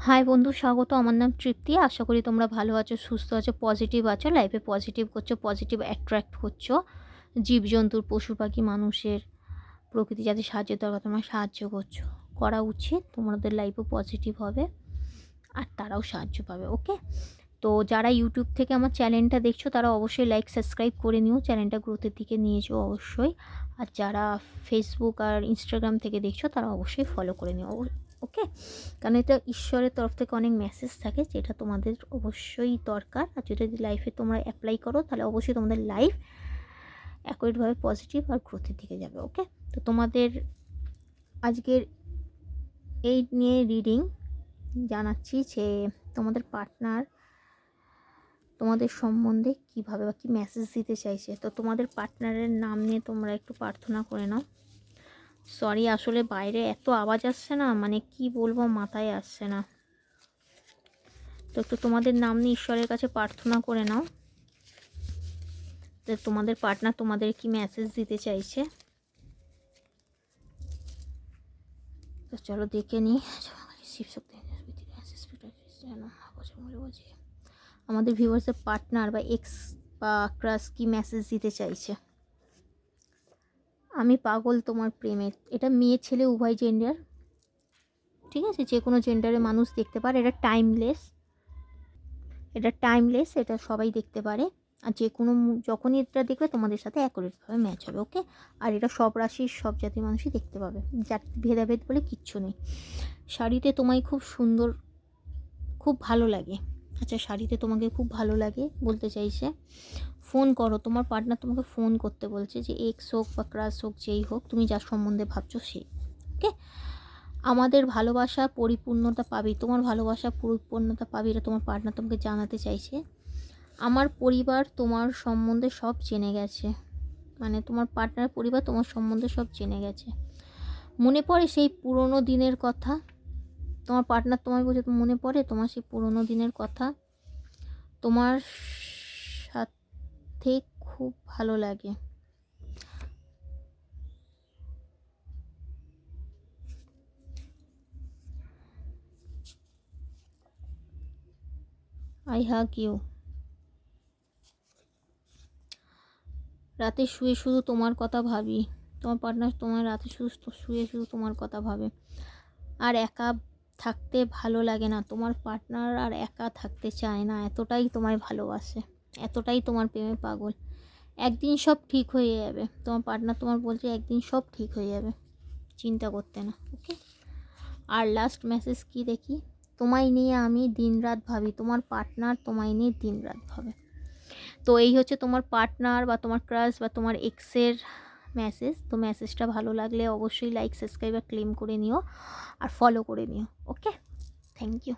High বন্ধু, স্বাগত। আমার নাম তৃপ্তি। আশা করি তোমরা ভালো আছো, সুস্থ আছো, পজিটিভ আছো, লাইফে পজিটিভ করছো, পজিটিভ অ্যাট্রাক্ট করছো। জীবজন্তুর, পশু পাখি, মানুষের, প্রকৃতি যাতে সাহায্যের দরকার তোমরা সাহায্য করছো। করা উচিত, তোমাদের লাইফও পজিটিভ হবে আর তারাও সাহায্য পাবে। ওকে, তো যারা ইউটিউব থেকে আমার চ্যানেলটা দেখছো তারা অবশ্যই লাইক সাবস্ক্রাইব করে নিও, চ্যানেলটা গ্রোথের দিকে নিয়ে যাও অবশ্যই। আর যারা ফেসবুক আর ইনস্টাগ্রাম থেকে দেখছো তারা অবশ্যই ফলো করে নিও। ওকে, কারণ এটা ঈশ্বরের তরফ থেকে অনেক মেসেজ থাকে যেটা তোমাদের অবশ্যই দরকার। আর যদি লাইফে তোমরা অ্যাপ্লাই করো তাহলে অবশ্যই তোমাদের লাইফ অ্যাকুরেটভাবে পজিটিভ আর গ্রোথের দিকে যাবে। ওকে, তো তোমাদের আজকের এই নিয়ে রিডিং জানাচ্ছি যে তোমাদের পার্টনার তোমাদের সম্বন্ধে কীভাবে বা কী মেসেজ দিতে চাইছে। তো তোমাদের পার্টনারের নাম নিয়ে তোমরা একটু প্রার্থনা করে নাও। সরি, আসলে বাইরে এত আওয়াজ আসছে না, মানে কি বলবো, মাথায় আসছে না। তো একটু তোমাদের নাম নিয়ে ঈশ্বরের কাছে প্রার্থনা করে নাও যে তোমাদের পার্টনার তোমাদের কি মেসেজ দিতে চাইছে। তো চলো দেখে নিই। আমাদের ভিউয়ার্সের পার্টনার বা এক্স বা ক্রাশ কি মেসেজ দিতে চাইছে। আমি পাগল তোমার প্রেমে। এটা মেয়ে ছেলে উভয় জেন্ডার, ঠিক আছে, যে কোনো জেন্ডারের মানুষ দেখতে পারে। এটা টাইমলেস, এটা সবাই দেখতে পারে। আর যে কোনো যখনই এটা দেখবে তোমাদের সাথে অ্যাকুরেটভাবে ম্যাচ হবে। ওকে, আর এটা সব রাশির সব জাতির মানুষই দেখতে পাবে, যার ভেদাভেদ বলে কিচ্ছু নেই। শাড়িতে তোমায় খুব সুন্দর, খুব ভালো লাগে। আচ্ছা, শাড়িতে তোমাকে খুব ভালো লাগে বলতে চাইছে। ফোন করো, তোমার পার্টনার তোমাকে ফোন করতে বলছে, যে এক্স হোক বা ক্রাশ হোক, যেই হোক, তুমি যার সম্বন্ধে ভাবছো সেই। ওকে, আমাদের ভালোবাসা পরিপূর্ণতা পাবি, তোমার ভালোবাসা পরিপূর্ণতা পাবি, এটা তোমার পার্টনার তোমাকে জানাতে চাইছে। আমার পরিবার তোমার সম্বন্ধে সব জেনে গেছে, মানে তোমার পার্টনার পরিবার তোমার সম্বন্ধে সব জেনে গেছে। মনে পড়ে সেই পুরনো দিনের কথা। তোমার পার্টনার তোমায় বলছে, মনে পড়ে তোমার সেই পুরনো দিনের কথা, তোমার সাথে খুব ভালো লাগে। I hug you. রাতে শুয়ে শুধু তোমার কথা ভাবি। তোমার পার্টনার তোমার রাতে শুয়ে শুধু তোমার কথা ভাবে। আর একা থাকতে ভালো লাগে না, তোমার পার্টনার আর একা থাকতে চায় না, এতটাই তোমায় ভালোবাসে, এতটাই তোমার প্রেমে পাগল। একদিন সব ঠিক হয়ে যাবে, তোমার পার্টনার তোমার বলছে একদিন সব ঠিক হয়ে যাবে, চিন্তা করতে না। ওকে, আর লাস্ট মেসেজ কি দেখি। তোমায় নিয়ে আমি দিনরাত ভাবি, তোমার পার্টনার তোমায় নিয়ে দিনরাত ভাবে। তো এই হচ্ছে তোমার পার্টনার বা তোমার ক্রাশ বা তোমার এক্সের মেসেজ। তো মেসেজটা ভালো লাগলে অবশ্যই লাইক সাবস্ক্রাইব আর ক্লেম করে নিও আর ফলো করে নিও। ওকে, থ্যাংক ইউ।